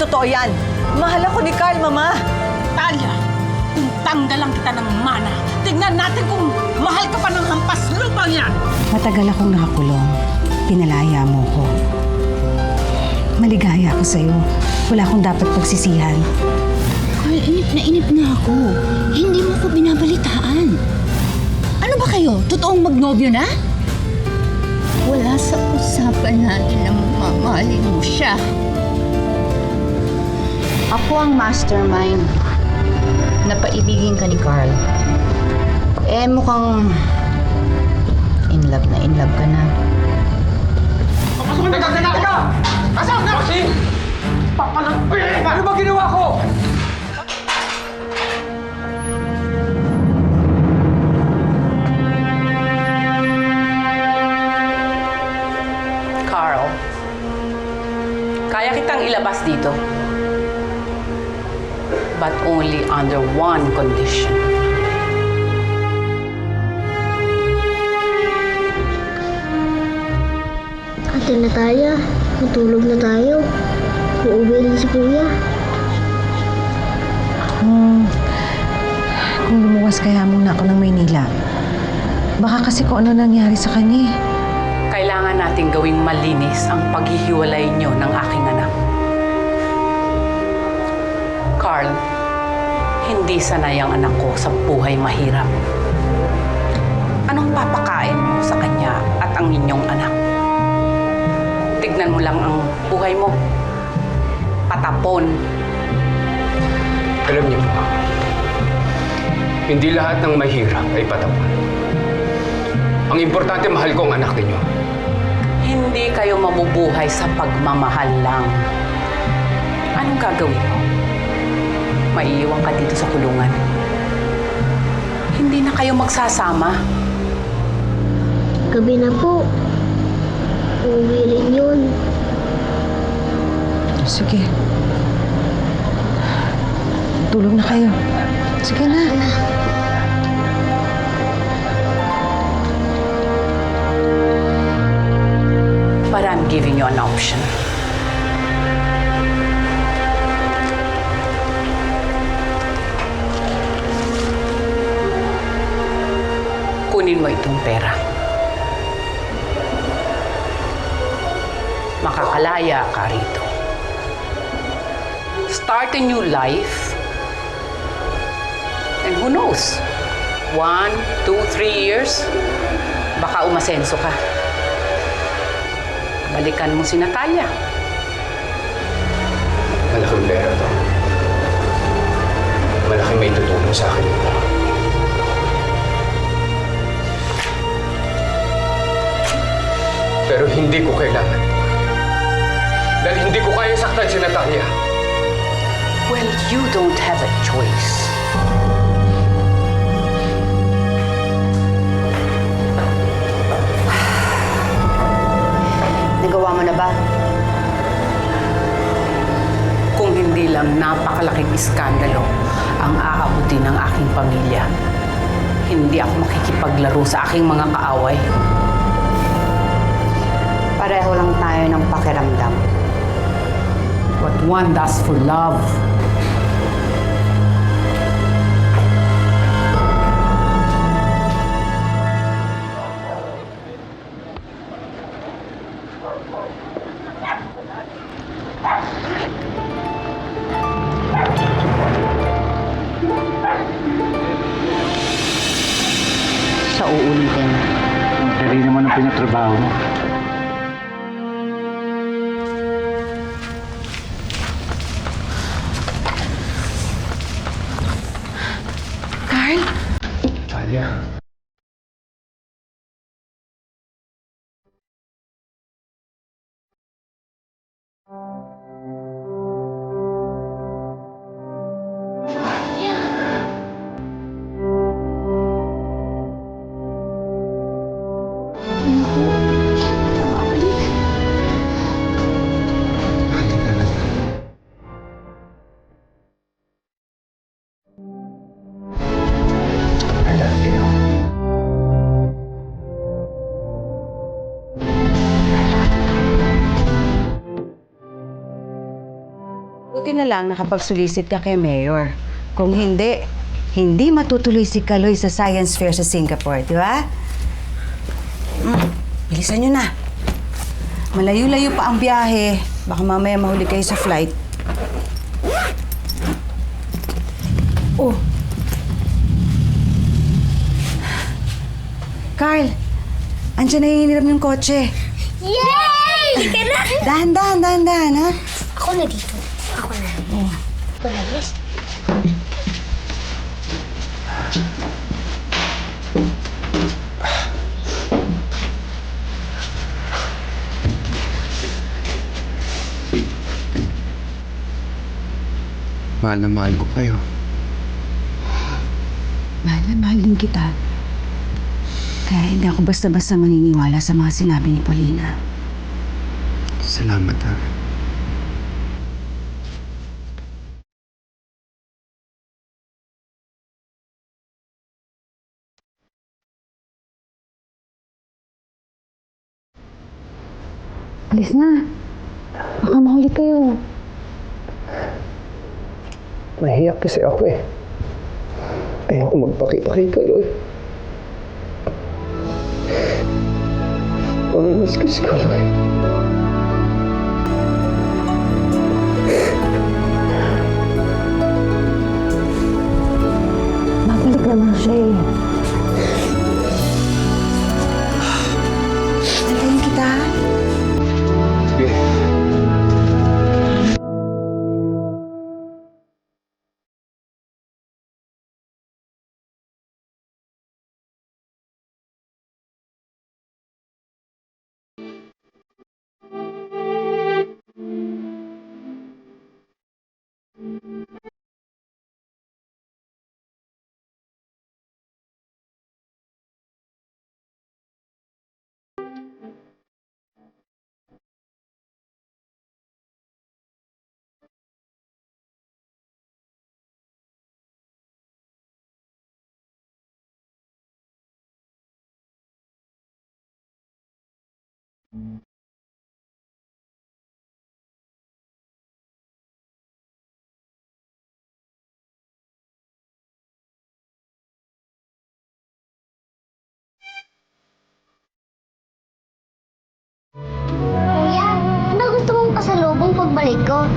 totoo yan. Mahal ako ni Carl, Mama. Talia, kung tanggalan kita ng mana, tignan natin kung mahal ka pa ng hampas lupang yan. Matagal akong nakakulong. Pinalaya mo ko. Maligaya ako sa'yo. Wala akong dapat pagsisihan. Carl, inip na ako. Hindi mo ko binabalitaan. Ano ba kayo? Totoong magnobyo na? Wala sa usapan natin na mamahalin mo siya. Ako ang mastermind na paibigin ka ni Carl. Mukhang in love ka na. Teka! Asan na? Kasi! Papalagpin! Ano ba ginawa ko? Carl, kaya kitang ilabas dito. But only under one condition. Ate Natalia, matulog na tayo. Uuwi rin si Kuya. Kung lumuwas kaya muna ako ng Maynila. Baka kasi kung ano nangyari sa kanya. Kailangan nating gawing malinis ang paghihiwalay niyo ng aking anak. Carl, hindi sanay ang anak ko sa buhay mahirap. Anong papakain mo sa kanya at ang inyong anak? Tignan mo lang ang buhay mo. Patapon. Alam niyo po, hindi lahat ng mahirap ay patapon. Ang importante, mahal ko ang anak ninyo. Hindi kayo mabubuhay sa pagmamahal lang. Anong gagawin mo? Maiiwan ka dito sa kulungan. Hindi na kayo magsasama. Gabi na po. Uuwi rin yun. Sige. Tulog na kayo. Sige na. But I'm giving you an option. Kunin mo itong pera. Makakalaya ka rito. Start a new life. And who knows? 1, 2, 3 years, baka umasenso ka. Balikan mo si Natalia. Malaking pera to. Malaking may tutulong sa akin ito. Pero hindi ko kailangan. Dahil hindi ko kaya saktan si Natalia. Well, you don't have a choice. Nagawa mo na ba? Kung hindi lang napakalaking iskandalo ang aabutin ng aking pamilya, hindi ako makikipaglaro sa aking mga kaaway. Pareho lang tayo ng pakiramdam. What one does for love. Sa uulitin. Dali naman ang pinatrabaho mo. Carl? Talia. na lang nakapagsulisit ka kay Mayor. Kung hindi, hindi matutuloy si Kaloy sa Science Fair sa Singapore, di ba? Bilisan nyo na. Malayo-layo pa ang biyahe. Baka mamaya mahuli kayo sa flight. Oh! Carl! Andiyan na hiniram yung kotse. Yay! Ika na! Dahan, ha? Ako na dito. Ako na. Ako na, yes. Mahal na mahal ko kayo. Mahal na mahal din kita. Kaya hindi ako basta-basta maniniwala sa mga sinabi ni Paulina. Salamat, ha. Alis na. Baka mahuli kayo. Nahiyak kasi ako eh. Ayaw ko magpaki-paki kayo eh. Mamimiss ko si Kaloy. Babalik naman siya eh. Antayin kita. Sige. Kuya, ano gusto mong pasalubong pagbalik ko?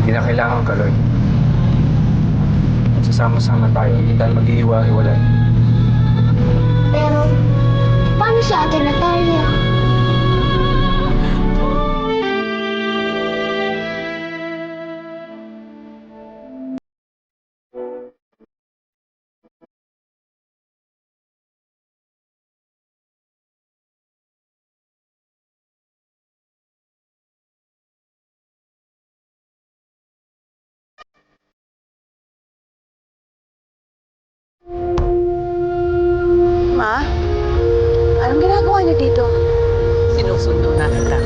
Hindi na kailangan, Kaloy. Magsasama-sama tayo, hindi tayo maghihiwa-hiwalay. Pero, paano si Ate Natalia? Ma? Anong ginagawa niyo dito? Sinusundo na kita.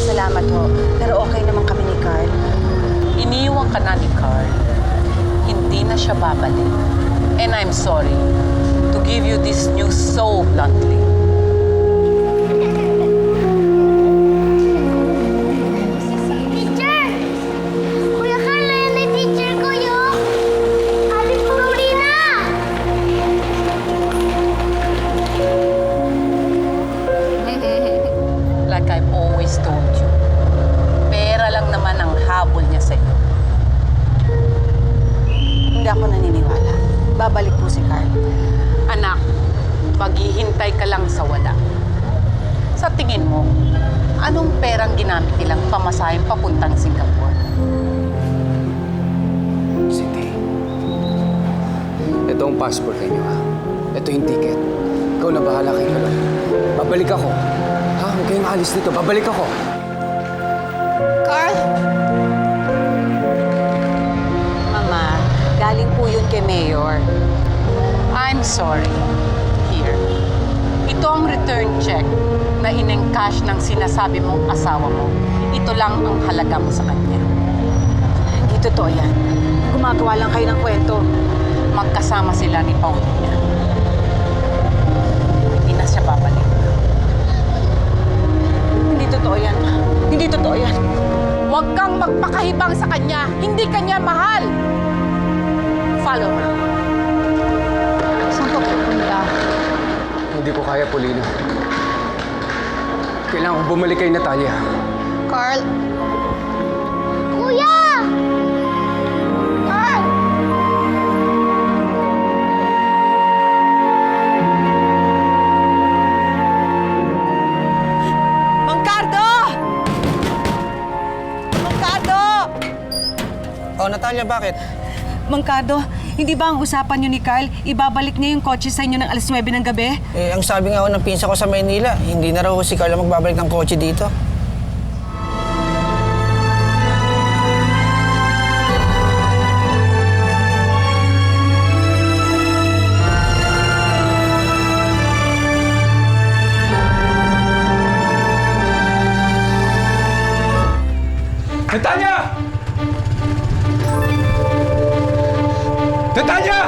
Salamat ho. Pero okay naman kami ni Carl. Iniwan ka na ni Carl. Hindi na siya babalik. And I'm sorry to give you this news so bluntly. Teacher! Kuya Carl, yan ay teacher ko yun! Ate Paulina! Like I've always told you, pera lang naman ang habol niya sa'yo. Hindi ako naniniwala. Babalik po si Carl. Anak, maghihintay ka lang sa wala. Sa tingin mo, anong perang ginamit nilang pamasahin papuntang Singapore? Cindy, ito ang passport ninyo, ha? Ito yung ticket. Ikaw na bahala kay Kaloy. Babalik ako. Ha? Huwag kayong alis dito. Babalik ako. Carl! Mama, galing po yun kay Mayor. I'm sorry. Here. Ito ang return check na in-encash ng sinasabi mong asawa mo. Ito lang ang halaga mo sa kanya. Hindi totoo yan. Gumagawa lang kayo ng kwento. Magkasama sila ni Paulina. Hindi na siya babalik. Hindi totoo yan. Hindi totoo yan. Huwag kang magpakahibang sa kanya. Hindi kanya mahal. Follow her. Saan ka pupunta? Hindi ko kaya, Paulina. Kailangan ko bumalik kay Natalia. Carl! Kuya! Carl! Mang Cardo! Mang Cardo! Oh, Natalia, bakit? Mang Cardo, hindi ba ang usapan niyo ni Carl, ibabalik niya yung kotse sa inyo ng alas 9 ng gabi? Eh, ang sabi nga ho ng pinsa ko sa Maynila, hindi na raw si Carla magbabalik ng kotse dito. Natalia! Natalia!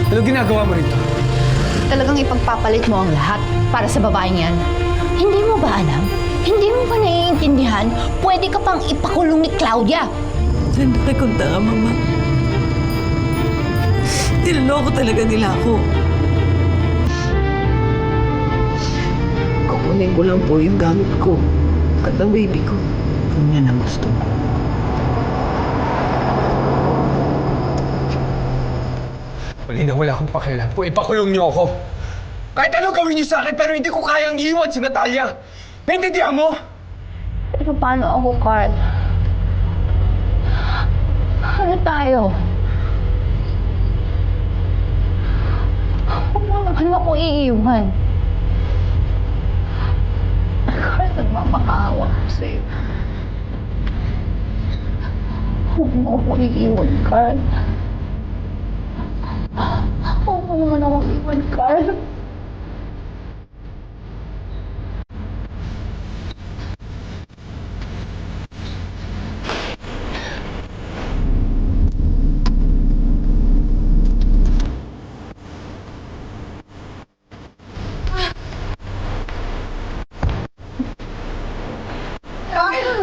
Ano ginagawa mo rito? Talagang ipagpapalit mo ang lahat para sa babaeng yan. Hindi mo ba alam? Hindi mo ba naiintindihan? Pwede ka pang ipakulong ni Claudia. Nakikunta nga, Mama. Niloloko talaga nila ako. Kukunin ko lang po yung gamit ko at ang baby ko. Kung yan ang gusto mo. Paulina, wala akong pakialam po. Ipakulong niyo ako. Kahit anong gawin niyo sa akin, pero hindi ko kayang iwan si Natalia. Naintindihan mo? Pero paano ako, Carl? Ano tayo? Huwag mo naman ako iiwan. Carl, nagmamakaawa ko sa'yo. Huwag mo ako iiwan, Carl. Huwag mo naman ako iiwan, Carl.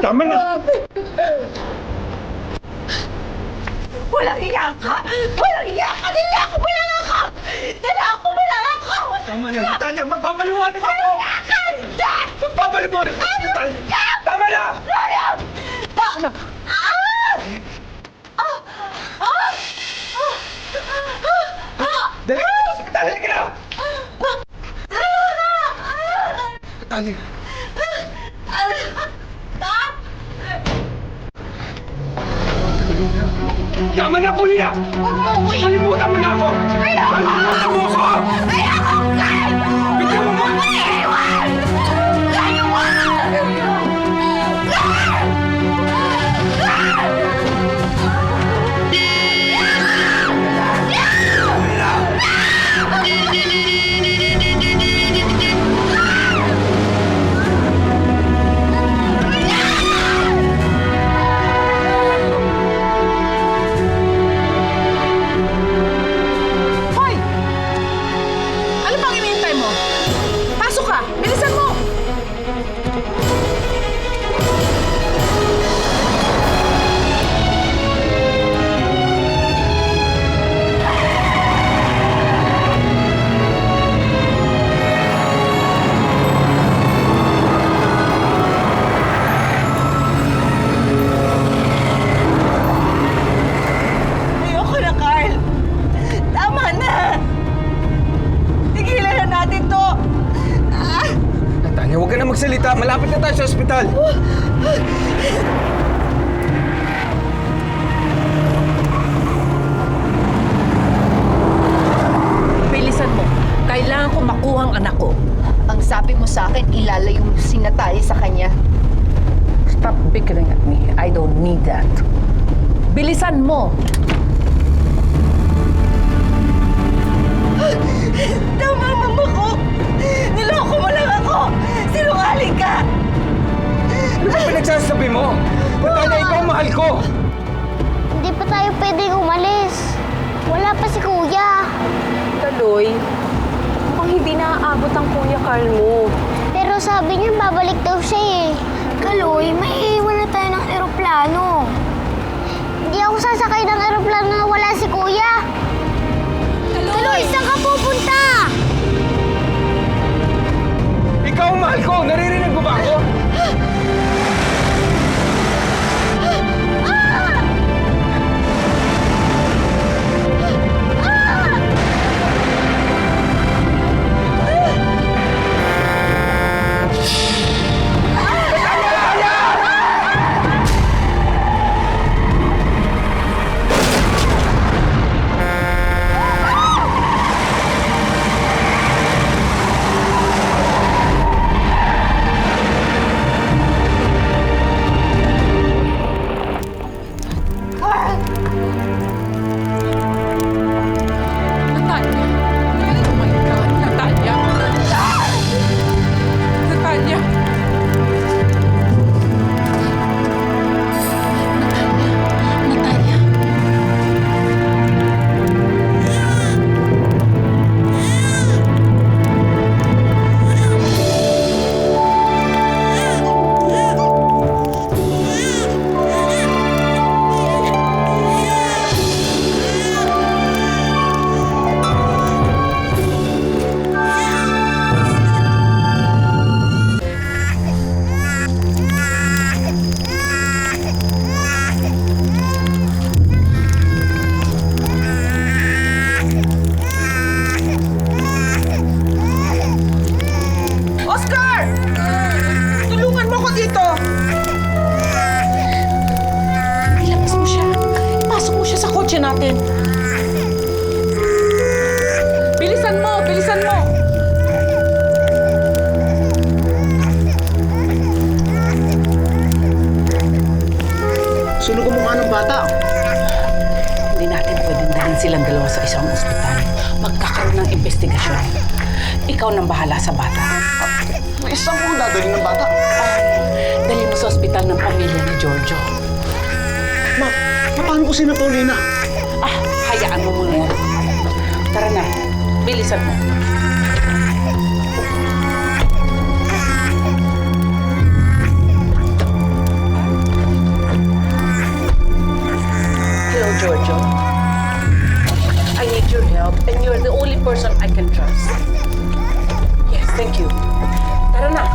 Tama na! Walang iyak ka! Walang iyak ka! Nilako mo lang ako! Nilako mo lang ako! Tama na, Natalia! Magpapaliwanag ako! Walang iyak ka! Hindi! Magpapaliwanag ako, Natalia! Tama na! Ryan! Ano? Dali! Natalia ka na! Natalia! Tama na, Paulina! Kalimutan mo na ako! Kalimutan mo ako! Ayoko, Carl! Bigyan mo mo! Iwan! Iwan! Hoy! Ano pang hinihintay mo? Pasok ka! Bilisan mo! Ayoko na, Carl. Tama na. Tigilan na natin to. Natalia, huwag ka na magsalita. Malapit na tayo sa ospital. Bilisan mo. Kailangan ko makuha ang anak ko. Ang sabi mo sa akin, ilalayo mo si Natalia sa kanya. Stop bickering at me. I don't need that. Bilisan mo! Tama, mama ko! Niloko mo lang ako! Sinungaling ka! Ano ba pinagsasabi mo? Natalia, ikaw ang mahal ko! Hindi pa tayo pwedeng umalis. Wala pa si Kuya. Kaloy, mukhang hindi naaabot ang Kuya Carl mo. Pero sabi niya babalik daw siya eh. Kaloy, may iiwan na tayo ng eroplano. Hindi ako sasakay ng eroplano na wala si Kuya. Kaloy, saan ka pupunta? Ikaw ang mahal ko! Naririnig mo ba ako? Natalia! Oh my God, Natalia! Natalia! Natalia. Oscar! Tulungan mo ko dito! Ilabas mo siya. Pasok mo siya sa kotse natin. Bilisan mo! Bilisan mo! Sunog ang mukha ng bata. Hindi natin pwedeng dalhin silang dalawa sa isang ospital. Magkakaroon ng investigasyon. Ikaw nang bahala sa bata. May isang kong dadalhin ng bata. Dali mo sa ospital ng pamilya ni Giorgio. Ma, paano ko si Paulina? Hayaan mo muna yan. Tara na, bilisan mo. Hello, Giorgio. I need your help and you're the only person I can trust. Yes, thank you. Tara na.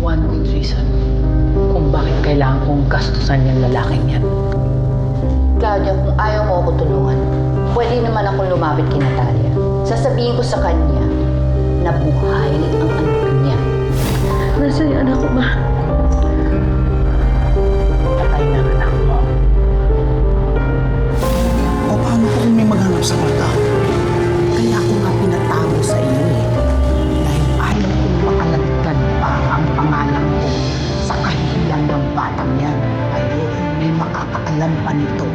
One good reason kung bakit kailangan kong gastusan yung lalaking yan. Claudia, kung ayaw mo ako tulungan, pwede naman akong lumapit kay Natalia. Sasabihin ko sa kanya na buhay ang anak niya. Nasaan yung anak ko, Ma? Patay na ang anak mo. O paano ko kung may maghanap sa mata? Kaya ako nga pinatago sa iyo eh. Dahil ayaw kong makalagdag pa ang pangalan ko sa kahihiyan ng batang yan. Ayaw may makakaalam pa nito.